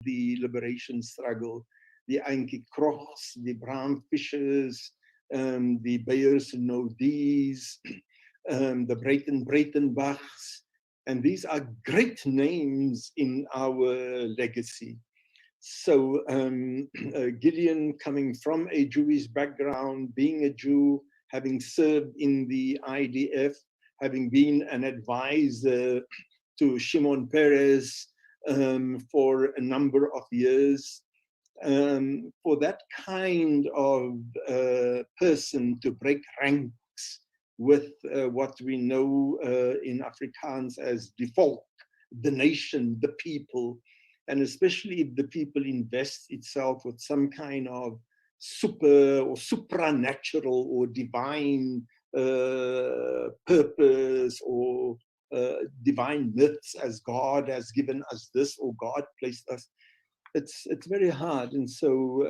the liberation struggle, the Anki Krochs, the brown fishers, the Beyers Nodies, the Breitenbachs, and these are great names in our legacy. So Gideon, coming from a Jewish background, being a Jew, having served in the IDF, having been an advisor to Shimon Peres for a number of years, for that kind of person to break ranks with what we know in Afrikaans as the volk, the nation, the people, and especially if the people invest itself with some kind of super or supranatural or divine purpose or divine myths, as God has given us this or God placed us. It's very hard. And so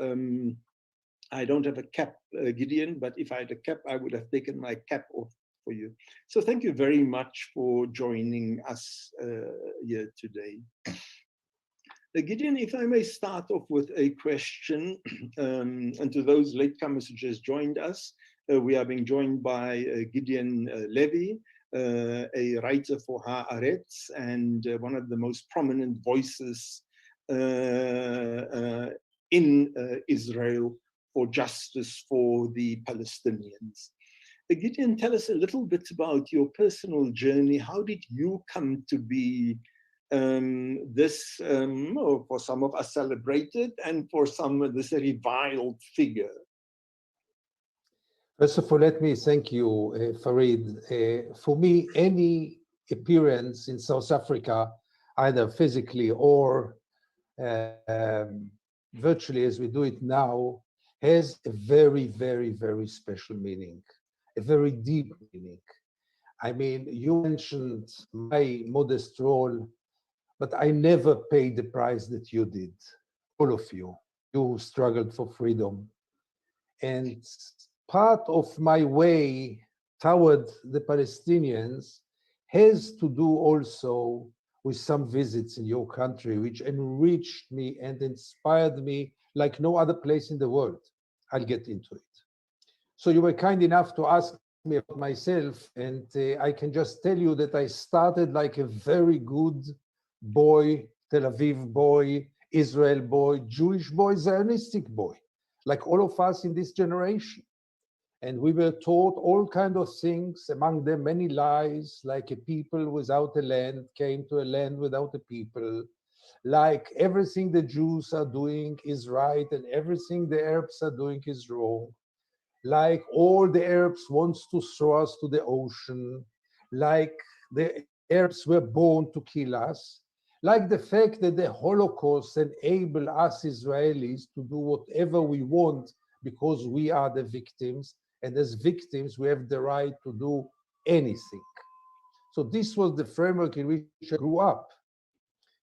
I don't have a cap, Gideon, but if I had a cap, I would have taken my cap off for you. So thank you very much for joining us here today. Gideon, if I may start off with a question, and to those latecomers who just joined us, we are being joined by Gideon Levy, a writer for Haaretz and one of the most prominent voices in Israel for justice for the Palestinians. Gideon, tell us a little bit about your personal journey. How did you come to be this, for some of us, celebrated, and for some of this reviled figure? First of all, let me thank you, Farid. For me, any appearance in South Africa, either physically or virtually as we do it now, has a very, very, very special meaning, a very deep meaning. I mean, you mentioned my modest role, but I never paid the price that you did, all of you who struggled for freedom. And part of my way toward the Palestinians has to do also with some visits in your country, which enriched me and inspired me like no other place in the world. I'll get into it. So you were kind enough to ask me about myself, and I can just tell you that I started like a very good boy, Tel Aviv boy, Israel boy, Jewish boy, Zionistic boy, like all of us in this generation. And we were taught all kinds of things, among them many lies, like a people without a land came to a land without a people, like everything the Jews are doing is right and everything the Arabs are doing is wrong, like all the Arabs wants to throw us to the ocean, like the Arabs were born to kill us, like the fact that the Holocaust enabled us Israelis to do whatever we want because we are the victims, and as victims we have the right to do anything. So this was the framework in which I grew up.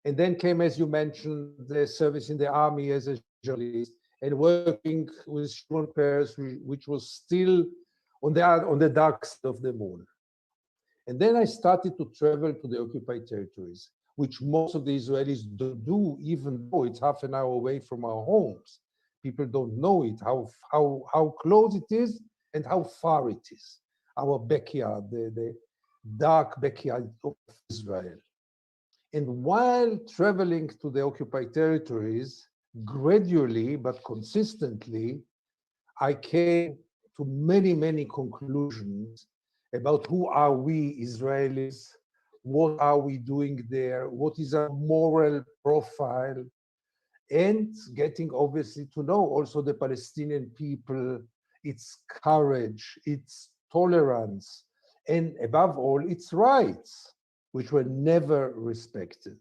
And then came, as you mentioned, the service in the army as a journalist and working with Shimon Peres, which was still on the dark side of the moon. And then I started to travel to the occupied territories, which most of the Israelis don't do, even though it's half an hour away from our homes. People don't know it, how close it is and how far it is. Our backyard, the dark backyard of Israel. And while traveling to the occupied territories, gradually but consistently, I came to many, many conclusions about who are we Israelis, what are we doing there, what is our moral profile, and getting obviously to know also the Palestinian people, its courage, its tolerance, and above all, its rights, which were never respected.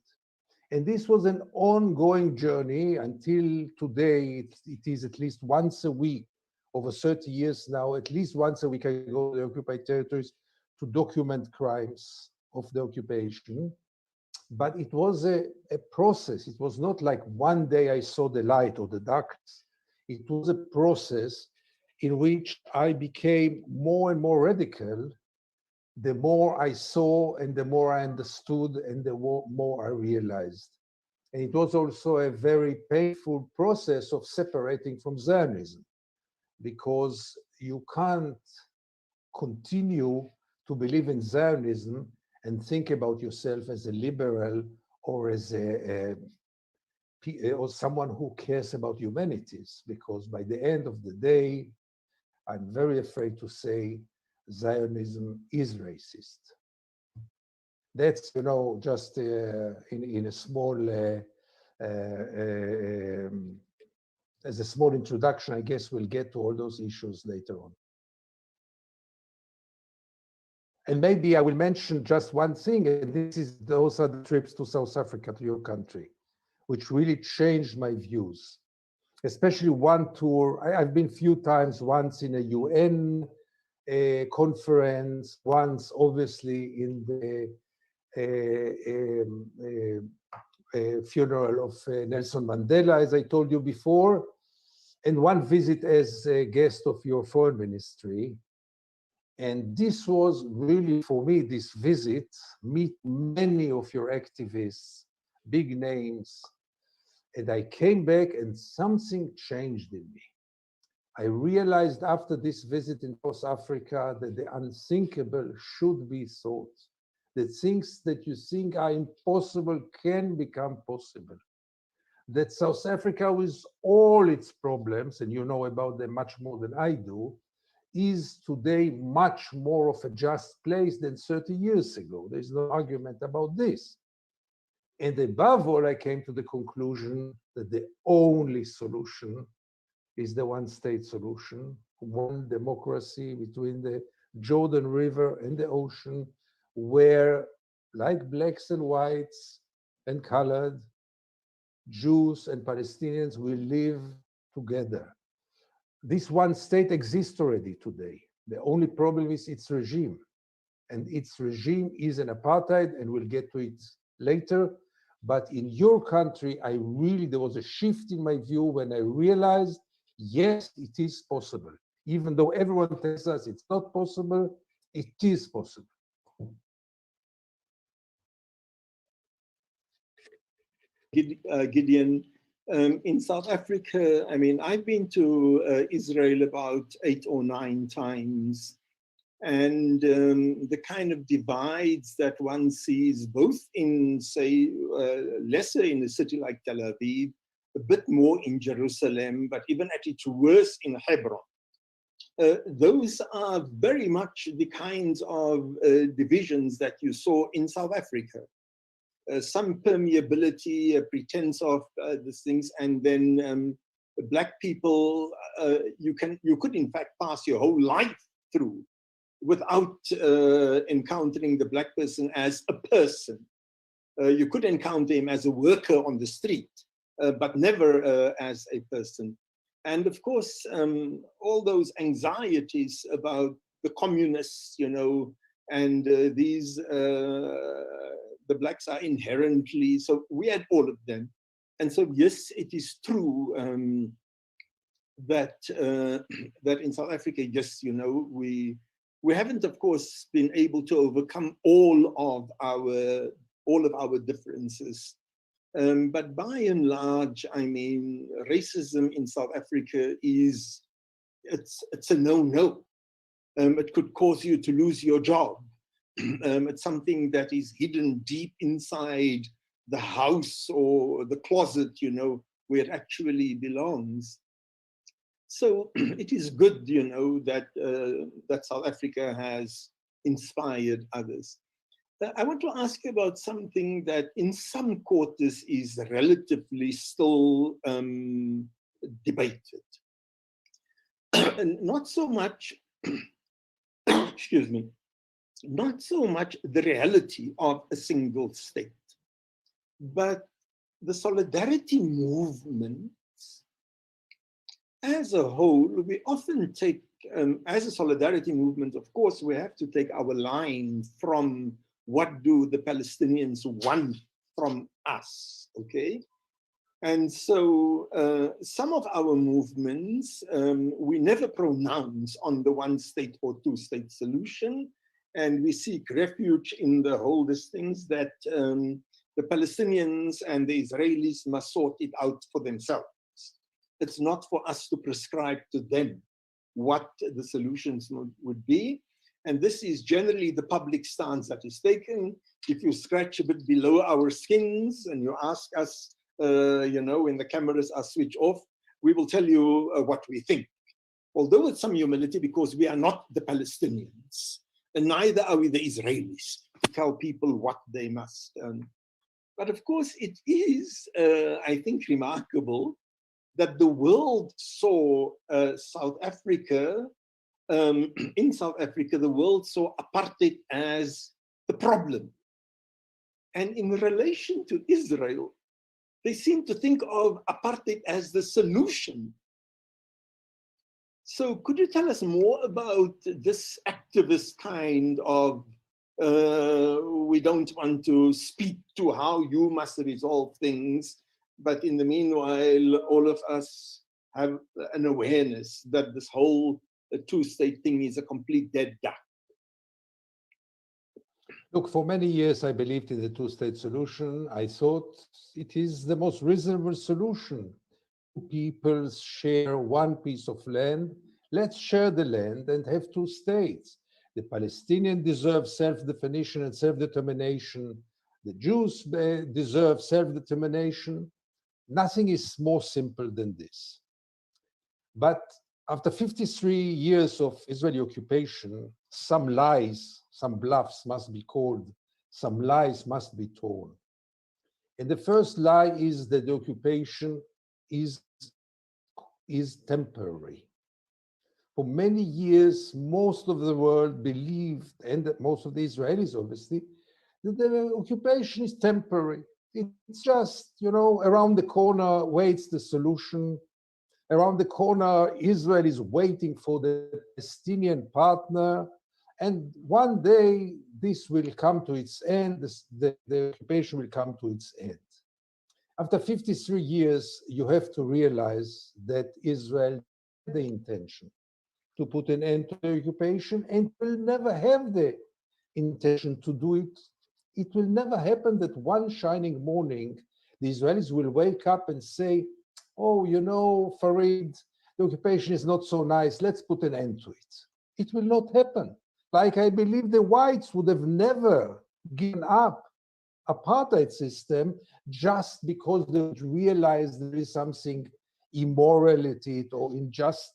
And this was an ongoing journey until today. It is at least once a week, over 30 years now, at least once a week I go to the occupied territories to document crimes of the occupation. But it was a process. It was not like one day I saw the light or the darkness. It was a process in which I became more and more radical the more I saw and the more I understood and the more I realized. And it was also a very painful process of separating from Zionism, because you can't continue to believe in Zionism and think about yourself as a liberal or as or someone who cares about humanities, because by the end of the day, I'm very afraid to say Zionism is racist. That's, just in a small, as a small introduction. I guess we'll get to all those issues later on. And maybe I will mention just one thing, and those are the trips to South Africa, to your country, which really changed my views. Especially one tour, I've been a few times, once in a UN conference, once obviously in the funeral of Nelson Mandela, as I told you before, and one visit as a guest of your foreign ministry. And this was really, for me, this visit, meet many of your activists, big names. And I came back and something changed in me. I realized after this visit in South Africa that the unthinkable should be thought. That things that you think are impossible can become possible. That South Africa, with all its problems, and you know about them much more than I do, is today much more of a just place than 30 years ago. There's no argument about this. And above all, I came to the conclusion that the only solution is the one-state solution, one democracy between the Jordan River and the ocean, where, like blacks and whites and colored, Jews and Palestinians will live together. This one state exists already today. The only problem is its regime. And its regime is an apartheid, and we'll get to it later. But in your country, there was a shift in my view when I realized, yes, it is possible. Even though everyone tells us it's not possible, it is possible. Gideon, in South Africa, I mean, I've been to Israel about 8 or 9 times. And the kind of divides that one sees both in, say, lesser in a city like Tel Aviv, a bit more in Jerusalem, but even at its worst in Hebron. Those are very much the kinds of divisions that you saw in South Africa. Some permeability, a pretense of these things, and then black people, you could in fact pass your whole life through without encountering the black person as a person. You could encounter him as a worker on the street, but never as a person. And of course, all those anxieties about the communists, and these, the blacks are inherently, so we had all of them. And so, yes, it is true that in South Africa, yes, we haven't, of course, been able to overcome all of our differences. But by and large, I mean, racism in South Africa it's a no-no. It could cause you to lose your job. It's something that is hidden deep inside the house or the closet, where it actually belongs. So it is good, that South Africa has inspired others. I want to ask you about something that in some quarters is relatively still debated. And not so much, excuse me, not so much the reality of a single state, but the solidarity movement as a whole. We often take, as a solidarity movement, of course, we have to take our line from what do the Palestinians want from us, okay? And so some of our movements, we never pronounce on the one state or two state solution, and we seek refuge in the whole these things that the Palestinians and the Israelis must sort it out for themselves. It's not for us to prescribe to them what the solutions would be. And this is generally the public stance that is taken. If you scratch a bit below our skins and you ask us, when the cameras are switched off, we will tell you what we think. Although with some humility, because we are not the Palestinians, and neither are we the Israelis to tell people what they must. But of course, it is, I think, remarkable that the world saw South Africa, in South Africa, the world saw apartheid as the problem. And in relation to Israel, they seem to think of apartheid as the solution. So could you tell us more about this activist kind of, we don't want to speak to how you must resolve things, but in the meanwhile, all of us have an awareness that this whole two-state thing is a complete dead duck? Look, for many years, I believed in the two-state solution. I thought it is the most reasonable solution. People share one piece of land. Let's share the land and have two states. The Palestinians deserve self-definition and self-determination. The Jews deserve self-determination. Nothing is more simple than this. But after 53 years of Israeli occupation, some lies, some bluffs must be called, some lies must be torn. And the first lie is that the occupation is temporary. For many years, most of the world believed, and most of the Israelis obviously, that the occupation is temporary. It's just, around the corner waits the solution. Around the corner, Israel is waiting for the Palestinian partner. And one day, this will come to its end, the occupation will come to its end. After 53 years, you have to realize that Israel had the intention to put an end to the occupation and will never have the intention to do it. It will never happen that one shining morning, the Israelis will wake up and say, oh, Farid, the occupation is not so nice, let's put an end to it. It will not happen. Like I believe the whites would have never given up apartheid system just because they would realize there is something immoral in it or unjust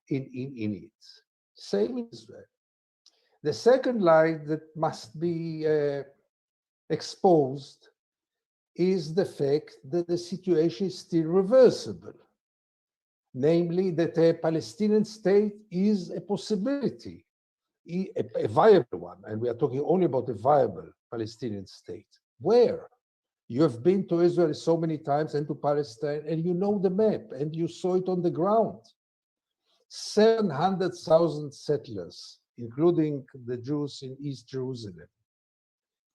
in it. Same in Israel. The second lie that must be exposed is the fact that the situation is still reversible. Namely, that a Palestinian state is a possibility, a viable one, and we are talking only about a viable Palestinian state. Where? You have been to Israel so many times and to Palestine, and you know the map, and you saw it on the ground. 700,000 settlers, including the Jews in East Jerusalem,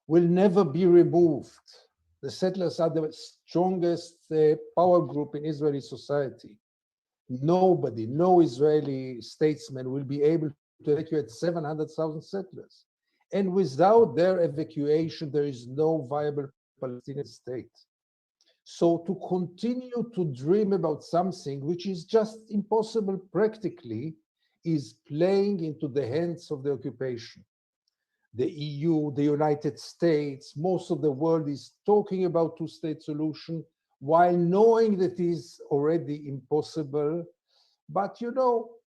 will never be removed. The settlers are the strongest power group in Israeli society. Nobody, no Israeli statesman will be able to evacuate 700,000 settlers. And without their evacuation, there is no viable Palestinian state. So to continue to dream about something which is just impossible practically is playing into the hands of the occupation. The EU, the United States, most of the world is talking about two-state solution while knowing that is already impossible. But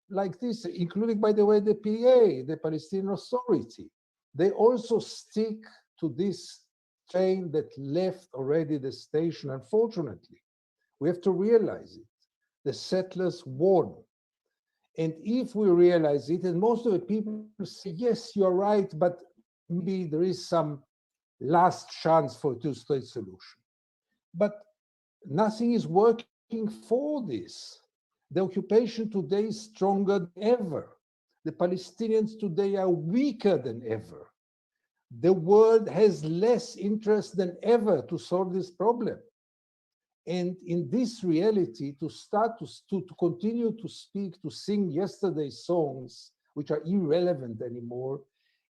like this, including, by the way, the PA, the Palestinian Authority, they also stick to this train that left already the station, unfortunately. We have to realize it. The settlers won. And if we realize it, and most of the people say, yes, you're right, but maybe there is some last chance for a two-state solution. But nothing is working for this. The occupation today is stronger than ever. The Palestinians today are weaker than ever. The world has less interest than ever to solve this problem. And in this reality, to continue to speak, to sing yesterday's songs, which are irrelevant anymore,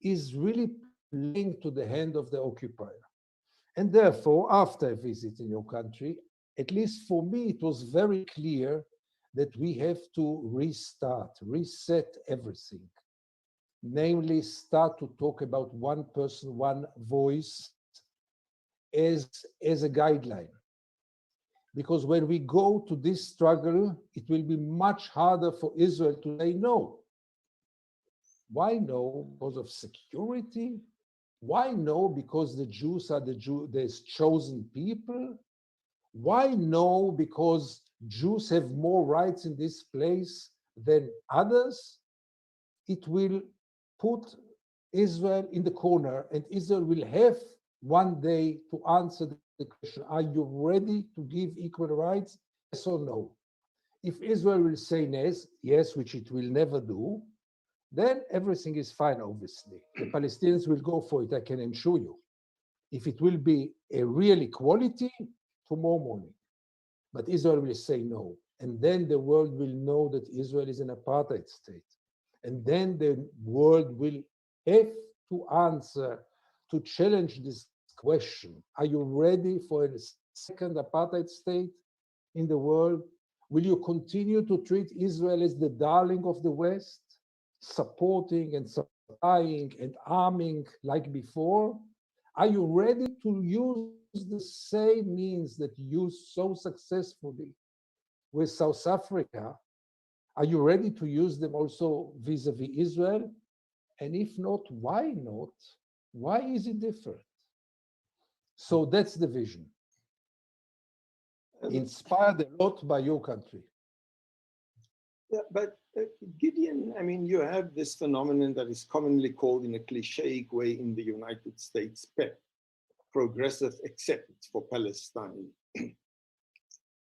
is really playing to the hand of the occupier. And therefore, after a visit in your country, at least for me, it was very clear that we have to restart, reset everything. Namely, start to talk about one person, one voice as a guideline. Because when we go to this struggle, it will be much harder for Israel to say no. Why no? Because of security? Why no? Because the Jews are the chosen people? Why no? Because Jews have more rights in this place than others? It will put Israel in the corner, and Israel will have one day to answer the question, are you ready to give equal rights? Yes or no? If Israel will say yes, which it will never do, then everything is fine, obviously. The Palestinians will go for it, I can assure you. If it will be a real equality, tomorrow morning. But Israel will say no. And then the world will know that Israel is an apartheid state. And then the world will have to answer, to challenge this question. Are you ready for a second apartheid state in the world? Will you continue to treat Israel as the darling of the West, supporting and supplying and arming like before? Are you ready to use the same means that you used so successfully with South Africa? Are you ready to use them also vis-a-vis Israel? And if not, why not? Why is it different? So that's the vision. Inspired a lot by your country. Yeah, but Gideon, I mean, you have this phenomenon that is commonly called in a cliche way in the United States, PEP, Progressive Acceptance for Palestine.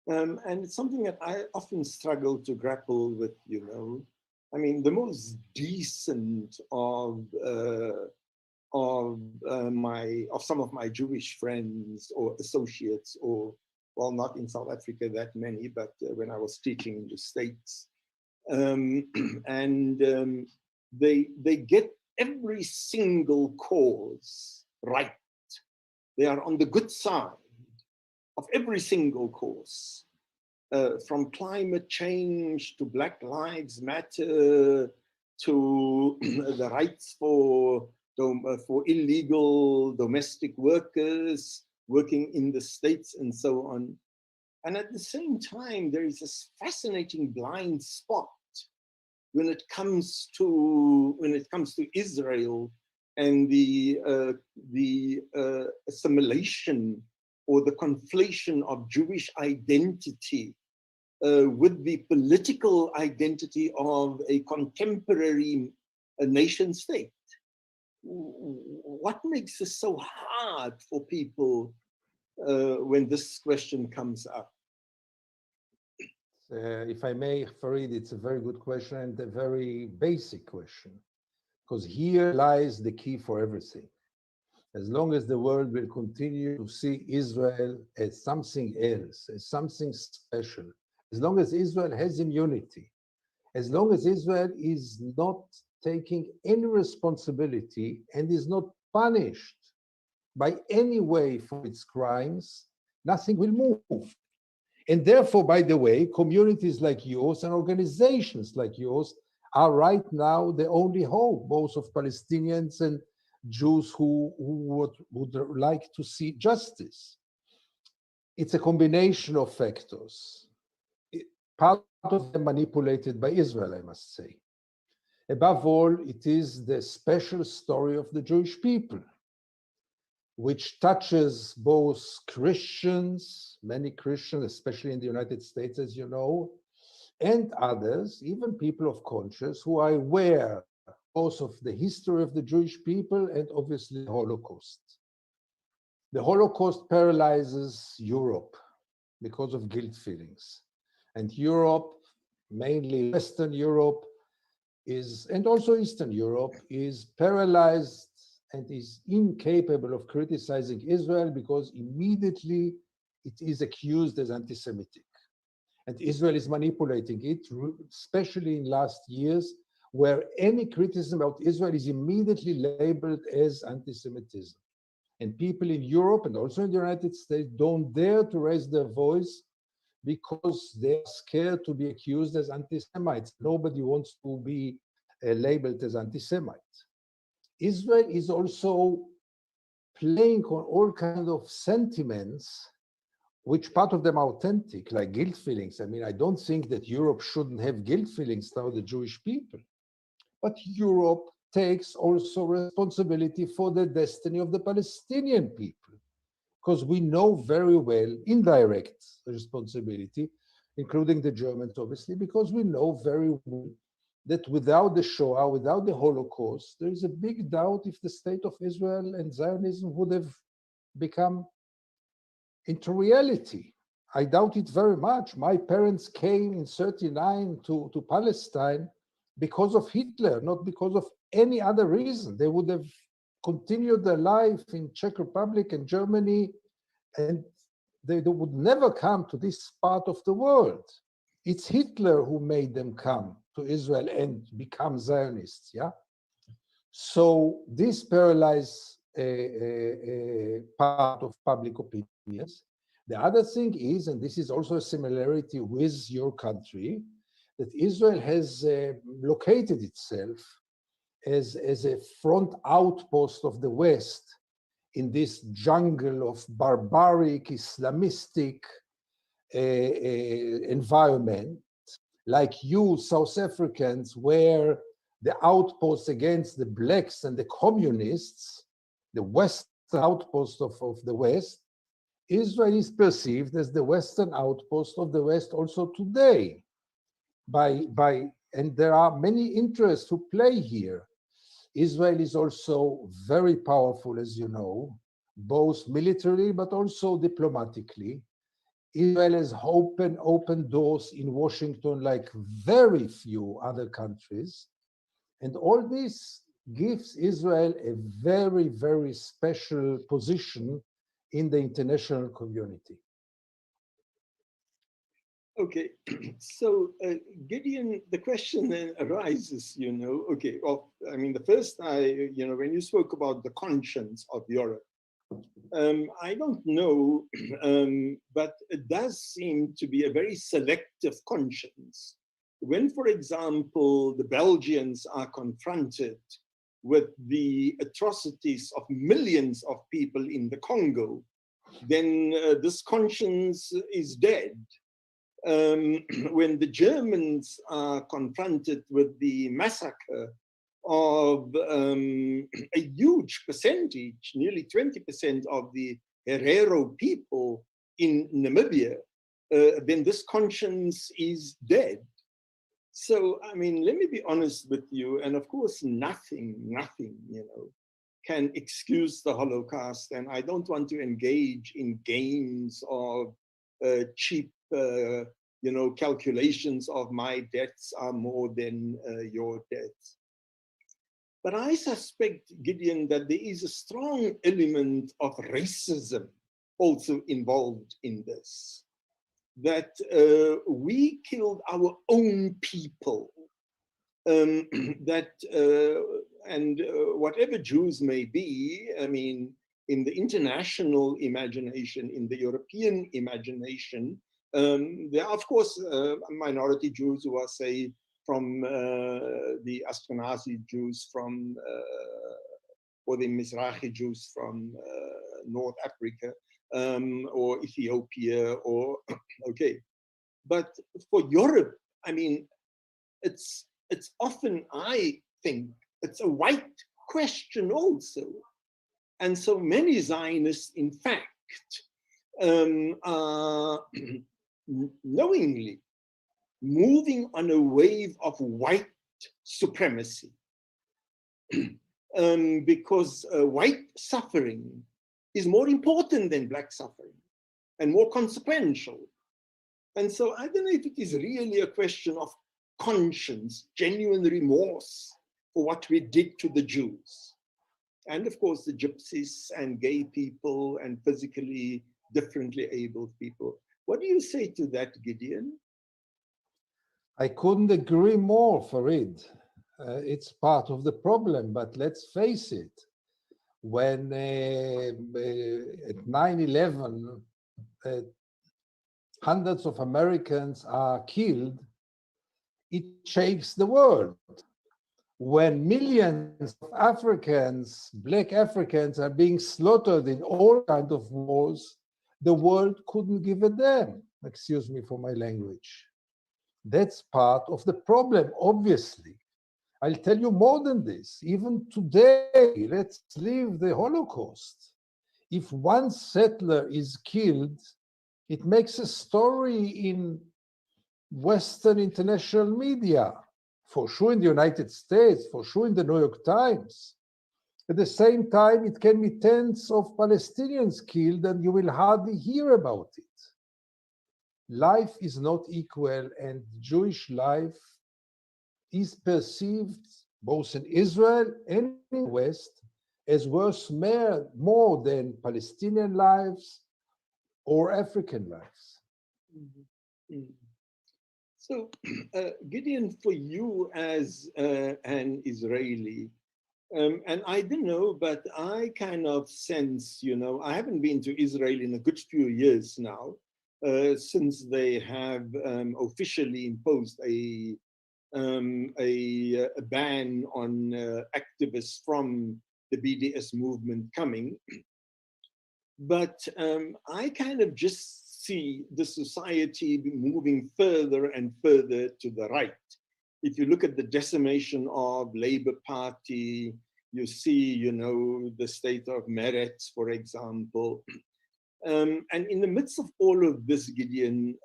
And it's something that I often struggle to grapple with, you know. I mean, the most decent of some of my Jewish friends or associates, or, well, not in South Africa that many, but when I was teaching in the States, they get every single cause right. They are on the good side of every single cause, from climate change to Black Lives Matter to the rights for illegal domestic workers working in the States and so on. And at the same time, there is this fascinating blind spot when it comes to Israel and the assimilation or the conflation of Jewish identity with the political identity of a contemporary nation state. What makes this so hard for people when this question comes up? If I may, Farid, it's a very good question and a very basic question, because here lies the key for everything. As long as the world will continue to see Israel as something else, as something special, as long as Israel has immunity, as long as Israel is not taking any responsibility and is not punished by any way for its crimes, nothing will move. And therefore, by the way, communities like yours and organizations like yours are right now the only hope, both of Palestinians and Jews who would like to see justice. It's a combination of factors, part of them manipulated by Israel, I must say. Above all, it is the special story of the Jewish people, which touches both Christians, many Christians, especially in the United States, as you know, and others, even people of conscience, who are aware both of the history of the Jewish people and obviously the Holocaust. The Holocaust paralyzes Europe because of guilt feelings. And Europe, mainly Western Europe, and also Eastern Europe, is paralyzed and is incapable of criticizing Israel because immediately it is accused as anti-Semitic. And Israel is manipulating it, especially in last years, where any criticism about Israel is immediately labeled as anti-Semitism. And people in Europe and also in the United States don't dare to raise their voice because they're scared to be accused as anti-Semites. Nobody wants to be labeled as anti-Semite. Israel is also playing on all kinds of sentiments, which part of them are authentic, like guilt feelings. I mean, I don't think that Europe shouldn't have guilt feelings toward the Jewish people. But Europe takes also responsibility for the destiny of the Palestinian people, because we know very well indirect responsibility, including the Germans, obviously, because we know very well that without the Shoah, without the Holocaust, there is a big doubt if the state of Israel and Zionism would have become into reality. I doubt it very much. My parents came in 1939 to Palestine because of Hitler, not because of any other reason. They would have continued their life in Czech Republic and Germany, and they would never come to this part of the world. It's Hitler who made them come to Israel and become Zionists, yeah? So this paralyzes a part of public opinions. The other thing is, and this is also a similarity with your country, that Israel has located itself as a front outpost of the West in this jungle of barbaric, Islamistic environment. Like you, South Africans, were the outpost against the blacks and the communists, the Western outpost of the West. Israel is perceived as the Western outpost of the West also today. And there are many interests who play here. Israel is also very powerful, as you know, both militarily but also diplomatically. Israel has open doors in Washington like very few other countries. And all this gives Israel a very, very special position in the international community. Okay, so Gideon, the question then arises, okay, well, I mean, the first, when you spoke about the conscience of Europe, I don't know, but it does seem to be a very selective conscience. When, for example, the Belgians are confronted with the atrocities of millions of people in the Congo, then this conscience is dead. When the Germans are confronted with the massacre of a huge percentage, nearly 20% of the Herero people in Namibia, then this conscience is dead. So, I mean, let me be honest with you, and of course, nothing, can excuse the Holocaust, and I don't want to engage in games of cheap calculations of my debts are more than your debts. But I suspect, Gideon, that there is a strong element of racism also involved in this. That we killed our own people. And whatever Jews may be, I mean, in the international imagination, in the European imagination, there are, of course, minority Jews who are, say, from the Ashkenazi Jews from, or the Mizrahi Jews from North Africa, or Ethiopia, or, okay. But for Europe, I mean, it's often, I think, it's a white question also. And so many Zionists, in fact, are knowingly moving on a wave of white supremacy. Because white suffering is more important than black suffering and more consequential. And so I don't know if it is really a question of conscience, genuine remorse for what we did to the Jews. And of course, the gypsies and gay people and physically differently abled people. What do you say to that, Gideon? I couldn't agree more, Farid. It's part of the problem, but let's face it. when at 9/11, hundreds of Americans are killed, it shakes the world. When millions of Africans, Black Africans, are being slaughtered in all kinds of wars, the world couldn't give a damn. Excuse me for my language. That's part of the problem, obviously. I'll tell you more than this. Even today, let's leave the Holocaust. If one settler is killed, it makes a story in Western international media, for sure in the United States, for sure in the New York Times. At the same time, it can be tens of Palestinians killed and you will hardly hear about it. Life is not equal, and Jewish life is perceived both in Israel and in the West as worth more than Palestinian lives or African lives. Mm-hmm. Mm-hmm. So, Gideon, for you as an Israeli, and I don't know, but I kind of sense, I haven't been to Israel in a good few years now, since they have officially imposed a ban on activists from the BDS movement coming. But I kind of just see the society moving further and further to the right. If you look at the decimation of Labour Party, you see, the state of Meretz, for example. And in the midst of all of this, Gideon,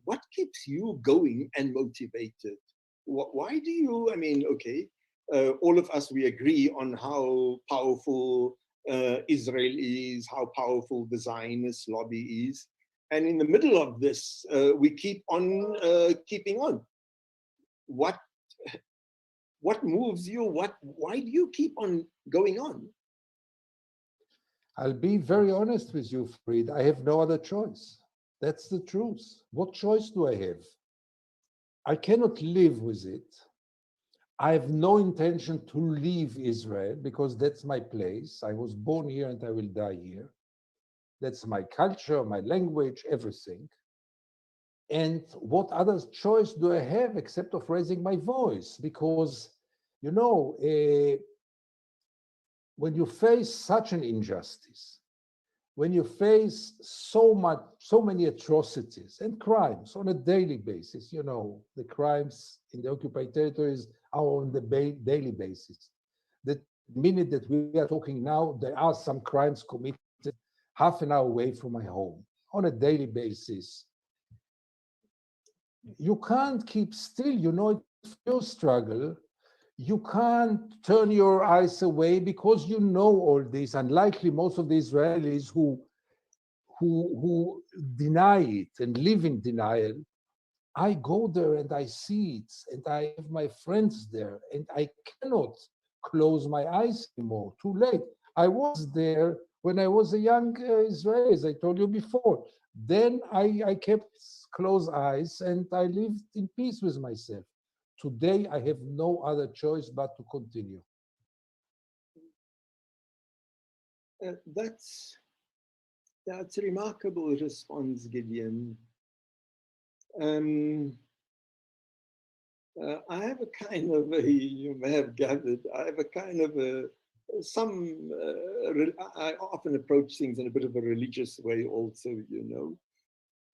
what keeps you going and motivated? Why do you, all of us, we agree on how powerful Israel is, how powerful the Zionist lobby is. And in the middle of this, we keep on keeping on. What moves you? Why do you keep on going on? I'll be very honest with you, Farid. I have no other choice. That's the truth. What choice do I have? I cannot live with it. I have no intention to leave Israel because that's my place. I was born here and I will die here. That's my culture, my language, everything. And what other choice do I have except of raising my voice? Because, when you face such an injustice, when you face so many atrocities and crimes on a daily basis, the crimes in the occupied territories are on the daily basis. The minute that we are talking now, there are some crimes committed half an hour away from my home on a daily basis. You can't keep still, it's your struggle. You can't turn your eyes away because you know all this. Unlikely most of the Israelis who deny it and live in denial, I go there and I see it, and I have my friends there, and I cannot close my eyes anymore. Too late. I was there when I was a young Israeli, as I told you before. Then I kept closed eyes and I lived in peace with myself. Today, I have no other choice but to continue. That's a remarkable response, Gideon. I have a kind of you may have gathered, I have a kind of I often approach things in a bit of a religious way also,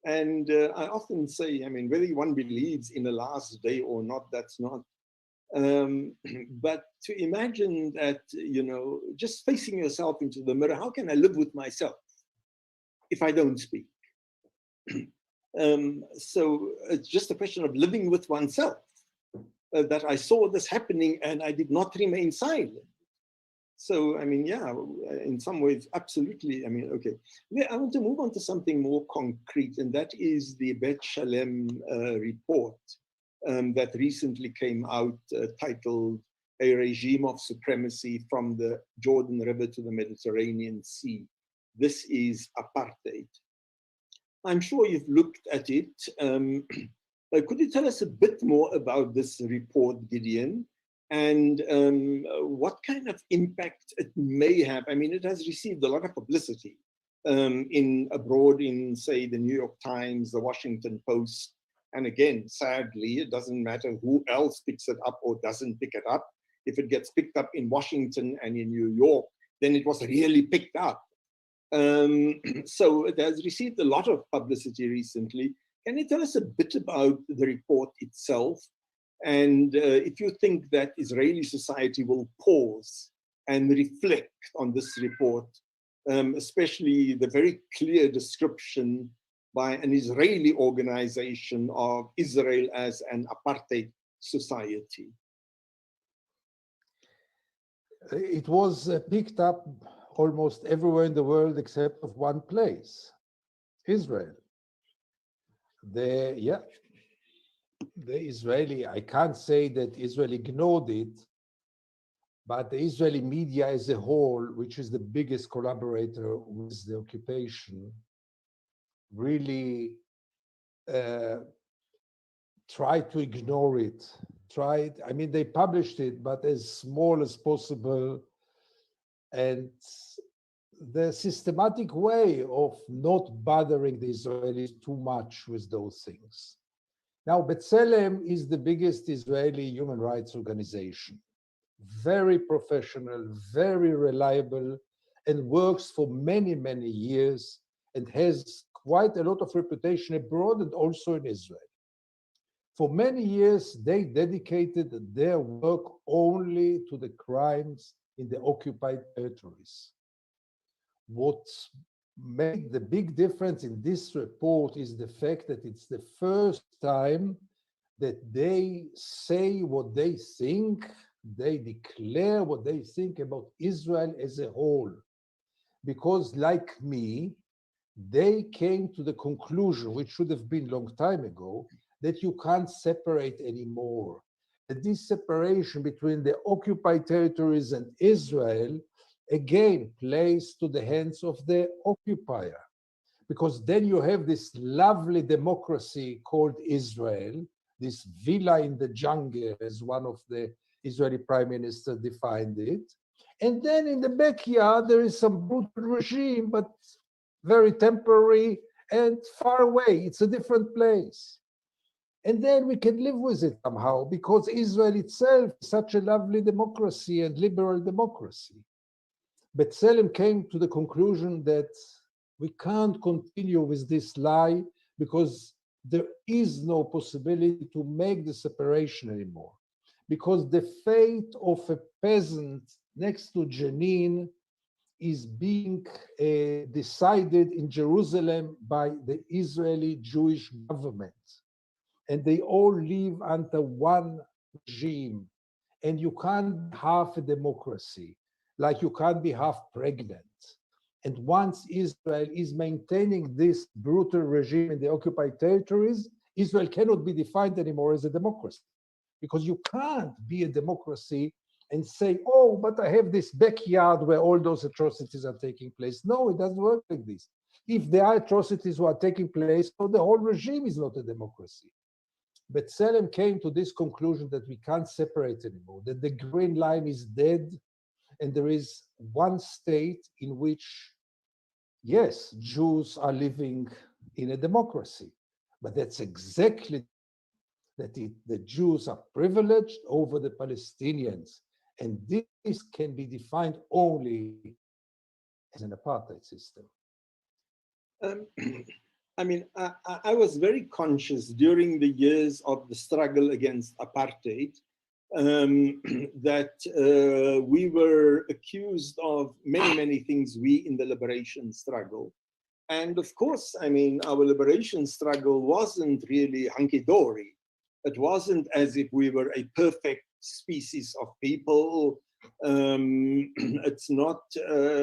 And I often say, whether one believes in the last day or not, that's not. But to imagine that, just facing yourself into the mirror, how can I live with myself if I don't speak? So it's just a question of living with oneself, that I saw this happening and I did not remain silent. So, in some ways, absolutely. Okay. I want to move on to something more concrete, and that is the Bet Shalom report that recently came out, titled A Regime of Supremacy from the Jordan River to the Mediterranean Sea. This is apartheid. I'm sure you've looked at it. Could you tell us a bit more about this report, Gideon? and what kind of impact it may have. I mean, it has received a lot of publicity in abroad, in, say, the New York Times, the Washington Post. And again, sadly, it doesn't matter who else picks it up or doesn't pick it up. If it gets picked up in Washington and in New York, then it was really picked up. So it has received a lot of publicity recently. Can you tell us a bit about the report itself? And if you think that Israeli society will pause and reflect on this report, especially the very clear description by an Israeli organization of Israel as an apartheid society. It was picked up almost everywhere in the world except of one place, Israel. The Israeli, I can't say that Israel ignored it, but the Israeli media as a whole, which is the biggest collaborator with the occupation, really tried to ignore it. I mean, they published it, but as small as possible. And the systematic way of not bothering the Israelis too much with those things. Now, Bet Shalom is the biggest Israeli human rights organization. Very professional, very reliable, and works for many, many years, and has quite a lot of reputation abroad and also in Israel. For many years, they dedicated their work only to the crimes in the occupied territories. What made the big difference in this report is the fact that it's the first time that they say what they think, they declare what they think about Israel as a whole. Because like me, they came to the conclusion, which should have been a long time ago, that you can't separate anymore. That this separation between the occupied territories and Israel, again, plays to the hands of the occupier. Because then you have this lovely democracy called Israel, this villa in the jungle, as one of the Israeli prime ministers defined it. And then in the backyard, there is some brutal regime, but very temporary and far away. It's a different place. And then we can live with it somehow, because Israel itself is such a lovely democracy and liberal democracy. Bet Shalom came to the conclusion that we can't continue with this lie, because there is no possibility to make the separation anymore. Because the fate of a peasant next to Jenin is being decided in Jerusalem by the Israeli Jewish government. And they all live under one regime. And you can't be half a democracy, like you can't be half pregnant. And once Israel is maintaining this brutal regime in the occupied territories, Israel cannot be defined anymore as a democracy. Because you can't be a democracy and say, oh, but I have this backyard where all those atrocities are taking place. No, it doesn't work like this. If there are atrocities who are taking place, so the whole regime is not a democracy. Bet Shalom came to this conclusion that we can't separate anymore, that the green line is dead, and there is one state in which, yes, Jews are living in a democracy, but that's exactly that the Jews are privileged over the Palestinians, and this can be defined only as an apartheid system. I mean, I was very conscious during the years of the struggle against apartheid that we were accused of many, many things, we in the liberation struggle. And of course, I mean, our liberation struggle wasn't really hunky-dory. It wasn't as if we were a perfect species of people. It's not,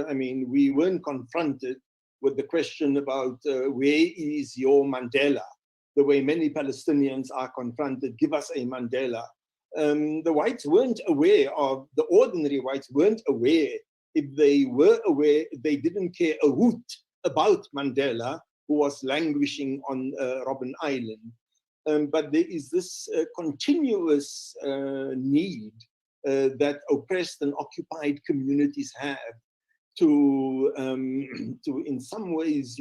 I mean, we weren't confronted with the question about where is your Mandela, the way many Palestinians are confronted, give us a Mandela. The whites weren't aware of, the ordinary whites weren't aware. If they were aware, they didn't care a hoot about Mandela, who was languishing on Robben Island. But there is this continuous need that oppressed and occupied communities have to in some ways,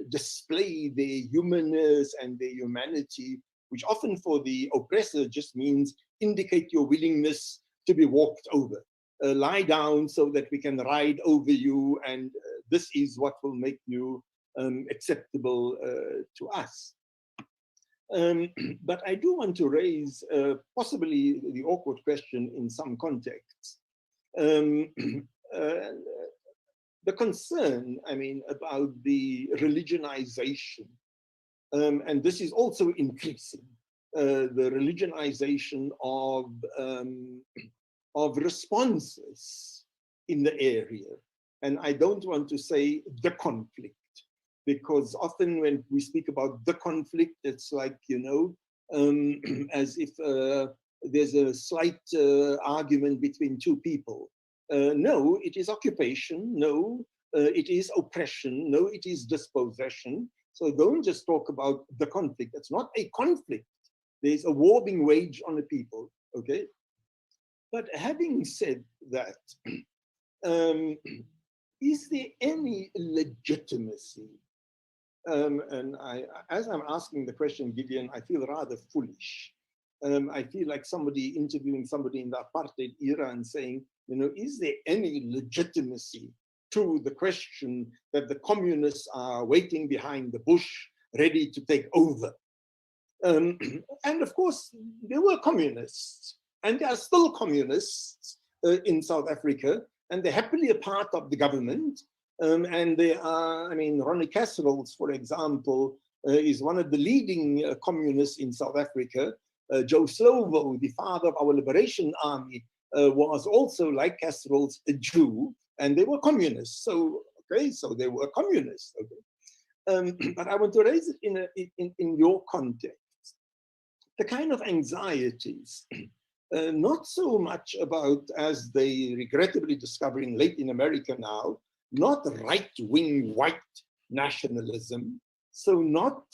display their humanness and their humanity, which often for the oppressor just means indicate your willingness to be walked over. Lie down so that we can ride over you, and this is what will make you acceptable to us. But I do want to raise possibly the awkward question in some contexts. The concern, about the religionization, and this is also increasing, the religionization of responses in the area. And I don't want to say the conflict, because often when we speak about the conflict, it's like, as if there's a slight argument between two people. No, it is occupation. No, it is oppression. No, it is dispossession. So don't just talk about the conflict. It's not a conflict. There's a war being waged on the people, okay? But having said that, is there any legitimacy? And as I'm asking the question, Gideon, I feel rather foolish. I feel like somebody interviewing somebody in the apartheid era and saying, is there any legitimacy to the question that the communists are waiting behind the bush, ready to take over? And of course, there were communists, and there are still communists in South Africa, and they're happily a part of the government. And they are, Ronnie Kasrils, for example, is one of the leading communists in South Africa. Joe Slovo, the father of our liberation army, was also, like Kasrils, a Jew, and they were communists. So, okay, so they were communists. Okay. But I want to raise it in your context. The kind of anxieties, not so much about, as they regrettably discovering late in America now, not right-wing white nationalism, so not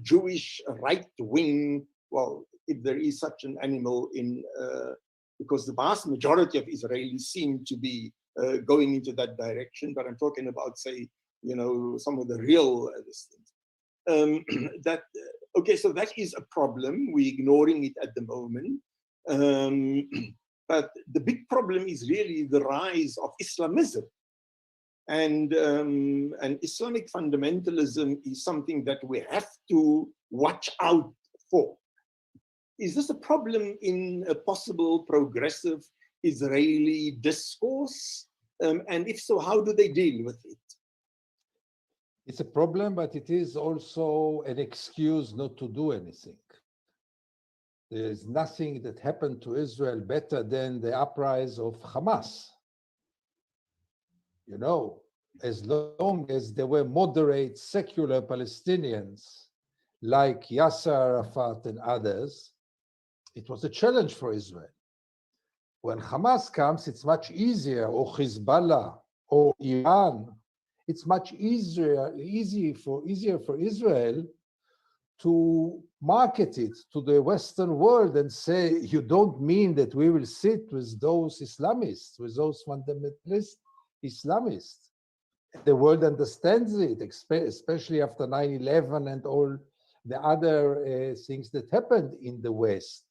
Jewish right-wing, well, if there is such an animal in, because the vast majority of Israelis seem to be going into that direction, but I'm talking about, say, some of the real things. Okay, so that is a problem. We're ignoring it at the moment. But the big problem is really the rise of Islamism. And Islamic fundamentalism is something that we have to watch out for. Is this a problem in a possible progressive Israeli discourse? And if so, how do they deal with it? It's a problem, but it is also an excuse not to do anything. There's nothing that happened to Israel better than the uprising of Hamas. As long as there were moderate secular Palestinians like Yasser Arafat and others, it was a challenge for Israel. When Hamas comes, it's much easier, or Hezbollah, or Iran, it's much easier for Israel to market it to the Western world and say, you don't mean that we will sit with those Islamists, with those fundamentalist Islamists. The world understands it, especially after 9/11 and all the other things that happened in the West,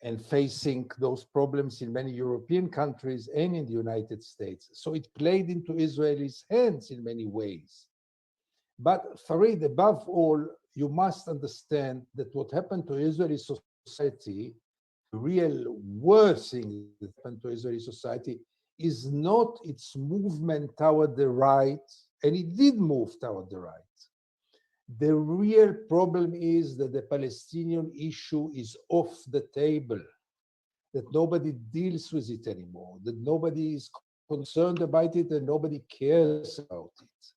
and facing those problems in many European countries and in the United States. So it played into Israelis' hands in many ways. But Farid, above all, you must understand that what happened to Israeli society, the real worst thing that happened to Israeli society, is not its movement toward the right, and it did move toward the right. The real problem is that the Palestinian issue is off the table, that nobody deals with it anymore, that nobody is concerned about it and nobody cares about it.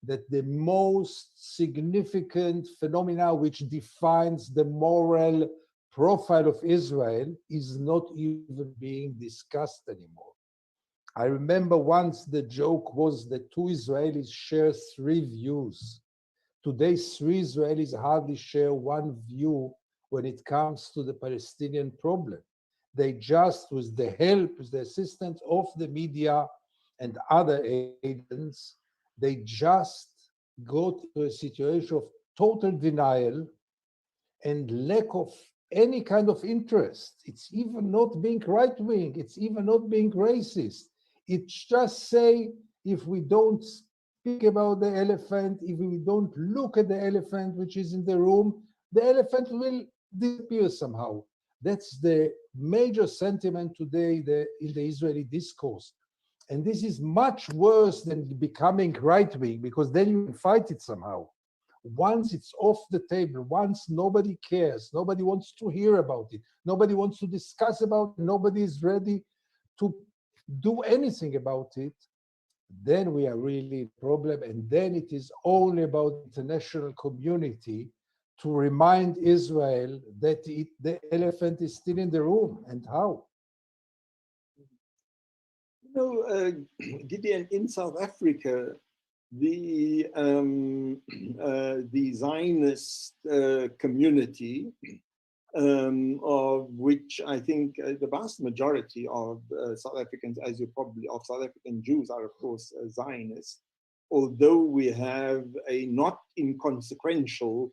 That the most significant phenomena which defines the moral profile of Israel is not even being discussed anymore. I remember once the joke was that two Israelis share three views. Today, three Israelis hardly share one view when it comes to the Palestinian problem. They just, with the help, with the assistance of the media and other agents, they just go to a situation of total denial and lack of any kind of interest. It's even not being right-wing, it's even not being racist. It's just say, if we don't speak about the elephant, if we don't look at the elephant which is in the room, the elephant will disappear somehow. That's the major sentiment today in the Israeli discourse. And this is much worse than becoming right-wing, because then you can fight it somehow. Once it's off the table, once nobody cares, nobody wants to hear about it, nobody wants to discuss about it, nobody is ready to do anything about it, then we are really in problem. And then it is only about the international community to remind Israel that the elephant is still in the room, and how. You know, Gideon, in South Africa, the Zionist community, of which I think the vast majority of South Africans, as you probably, of South African Jews are, of course, Zionists, although we have a not inconsequential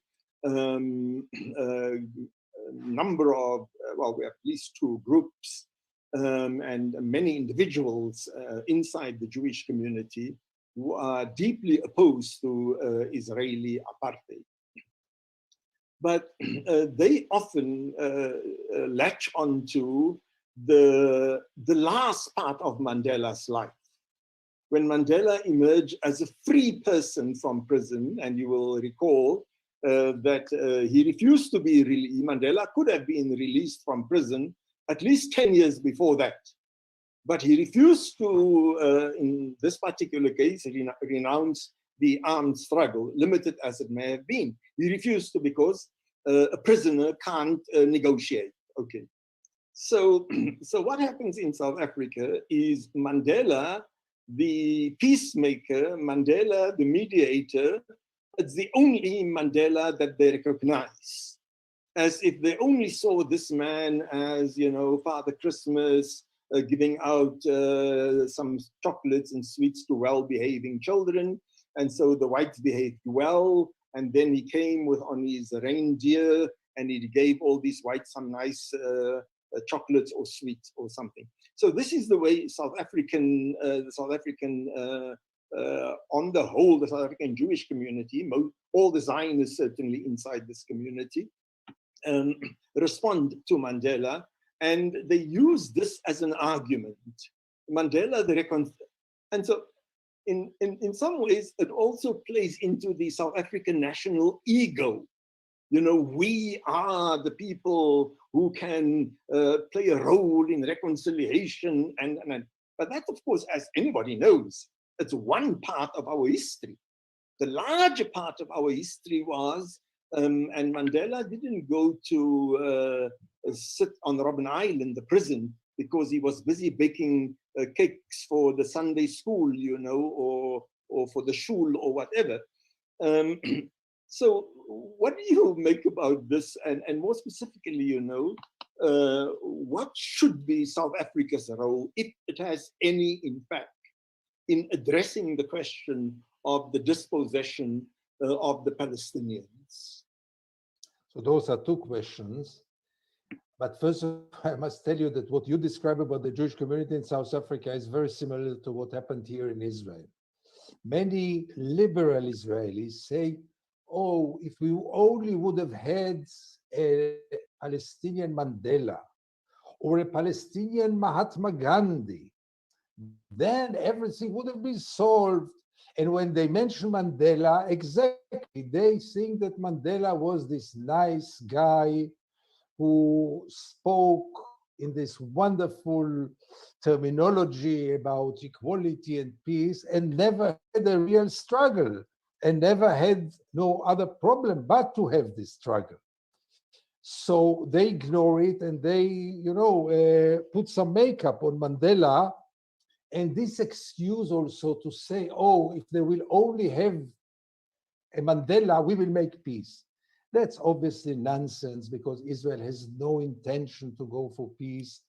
number of, well, we have at least two groups and many individuals inside the Jewish community who are deeply opposed to Israeli apartheid. But they often latch onto the last part of Mandela's life. When Mandela emerged as a free person from prison, and you will recall that he refused to be released. Mandela could have been released from prison at least 10 years before that. But he refused to, in this particular case, renounce the armed struggle, limited as it may have been. He refused to because a prisoner can't negotiate. Okay. So what happens in South Africa is Mandela, the peacemaker, Mandela, the mediator, it's the only Mandela that they recognize. As if they only saw this man as, you know, Father Christmas, giving out some chocolates and sweets to well-behaving children. And so the whites behaved well. And then he came on his reindeer and he gave all these whites some nice chocolates or sweets or something. So this is the way South African, on the whole, the South African Jewish community, all the Zionists certainly inside this community, respond to Mandela, and they use this as an argument. Mandela, and so in some ways, it also plays into the South African national ego. You know, we are the people who can play a role in reconciliation, but that, of course, as anybody knows, it's one part of our history. The larger part of our history was, and Mandela didn't go to sit on Robben Island, the prison, because he was busy baking cakes for the Sunday school, you know, or for the shul or whatever. So what do you make about this? And more specifically, you know, what should be South Africa's role, if it has any, in fact, in addressing the question of the dispossession of the Palestinians? So those are two questions. But first, I must tell you that what you describe about the Jewish community in South Africa is very similar to what happened here in Israel. Many liberal Israelis say, oh, if we only would have had a Palestinian Mandela or a Palestinian Mahatma Gandhi, then everything would have been solved. And when they mention Mandela, exactly, they think that Mandela was this nice guy who spoke in this wonderful terminology about equality and peace and never had a real struggle and never had no other problem but to have this struggle. So they ignore it and they, you know, put some makeup on Mandela. And this excuse also to say, oh, if they will only have a Mandela, we will make peace. That's obviously nonsense because Israel has no intention to go for peace.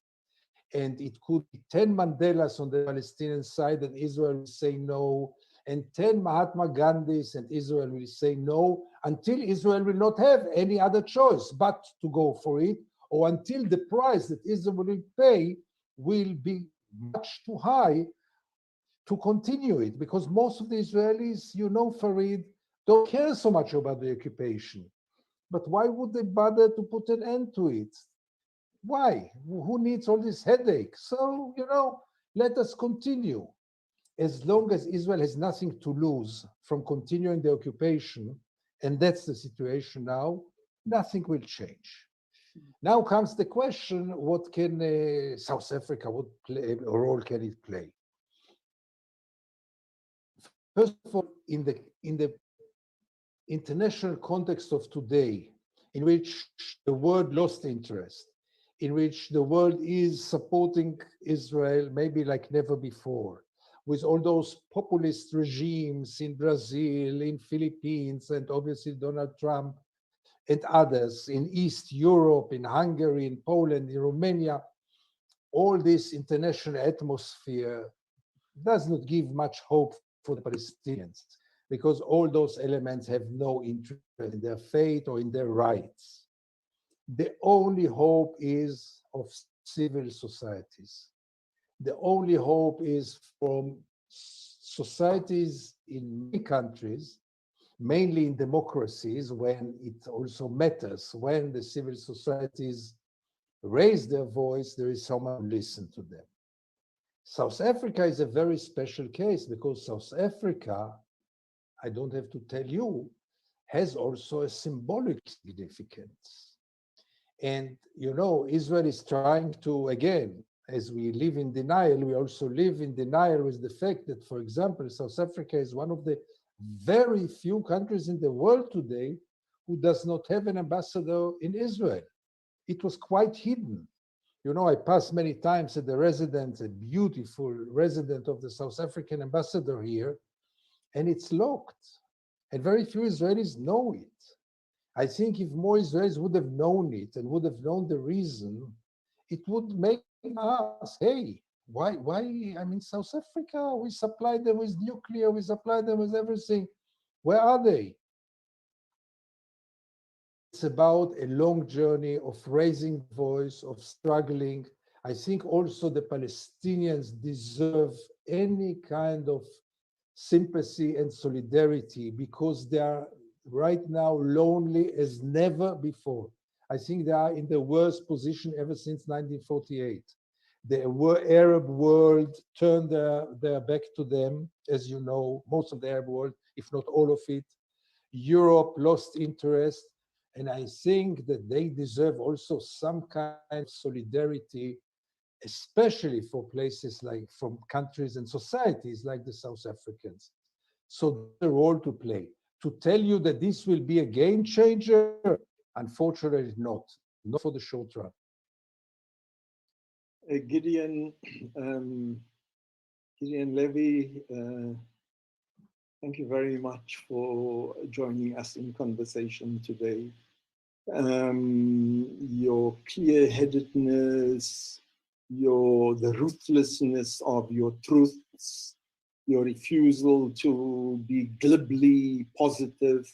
And it could be 10 Mandelas on the Palestinian side and Israel will say no, and 10 Mahatma Gandhis and Israel will say no, until Israel will not have any other choice but to go for it, or until the price that Israel will pay will be much too high to continue it. Because most of the Israelis, you know, Farid, don't care so much about the occupation. But why would they bother to put an end to it? Why? Who needs all this headache? So, you know, let us continue. As long as Israel has nothing to lose from continuing the occupation, and that's the situation now, nothing will change. Now comes the question, what can South Africa, what role can it play? First of all, in the international context of today, in which the world lost interest, in which the world is supporting Israel maybe like never before, with all those populist regimes in Brazil, in Philippines, and obviously Donald Trump and others in East Europe, in Hungary, in Poland, in Romania, all this international atmosphere does not give much hope for the Palestinians because all those elements have no interest in their fate or in their rights. The only hope is of civil societies. The only hope is from societies in many countries, mainly in democracies, when it also matters. When the civil societies raise their voice, there is someone who listens to them. South Africa is a very special case because South Africa, I don't have to tell you, has also a symbolic significance. And, you know, Israel is trying to, again, as we live in denial, we also live in denial with the fact that, for example, South Africa is one of the very few countries in the world today who does not have an ambassador in Israel. It was quite hidden. You know, I passed many times at the residence, a beautiful residence of the South African ambassador here, and it's locked. And very few Israelis know it. I think if more Israelis would have known it and would have known the reason, it would make us, hey, why, I mean, South Africa, we supply them with nuclear, we supply them with everything. Where are they? It's about a long journey of raising voice, of struggling. I think also the Palestinians deserve any kind of sympathy and solidarity because they are right now lonely as never before. I think they are in the worst position ever since 1948. The Arab world turned their back to them, as you know, most of the Arab world, if not all of it. Europe lost interest. And I think that they deserve also some kind of solidarity, especially for places like from countries and societies like the South Africans. So the role to play. To tell you that this will be a game changer, unfortunately not for the short run. Gideon, Gideon Levy, thank you very much for joining us in conversation today. Your clear-headedness, the ruthlessness of your truths, your refusal to be glibly positive,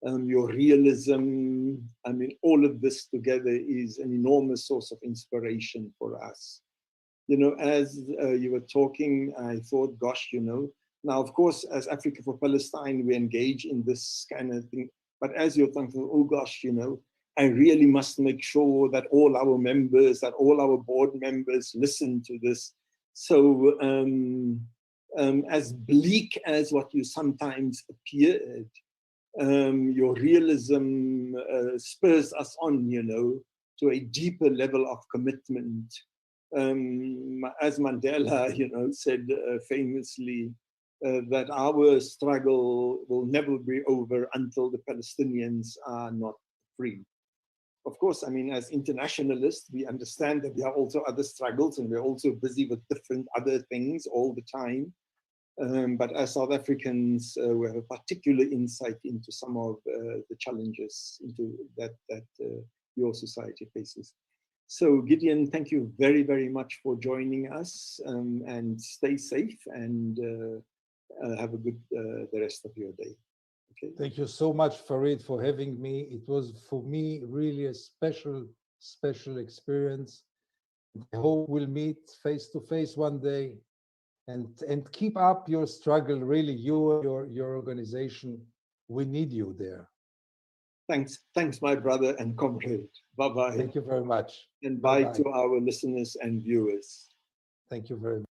your realism. I mean, all of this together is an enormous source of inspiration for us. You know, as you were talking, I thought, gosh, you know, now, of course, as Africa for Palestine, we engage in this kind of thing. But as you're thinking, oh gosh, you know, I really must make sure that all our members, that all our board members listen to this. So as bleak as what you sometimes appeared, your realism spurs us on, you know, to a deeper level of commitment. As Mandela, you know, said famously, that our struggle will never be over until the Palestinians are not free. Of course, I mean, as internationalists, we understand that there are also other struggles and we're also busy with different other things all the time. But as South Africans, we have a particular insight into some of the challenges that your society faces. So Gideon, thank you very, very much for joining us, and stay safe and have a good the rest of your day. Okay. Thank you so much, Farid, for having me. It was for me really a special experience. I hope we'll meet face to face one day, and keep up your struggle. Really, you and your organization, we need you there. Thanks, my brother and comrade. Bye-bye. Thank you very much. And bye Bye-bye. to our listeners and viewers. Thank you very much.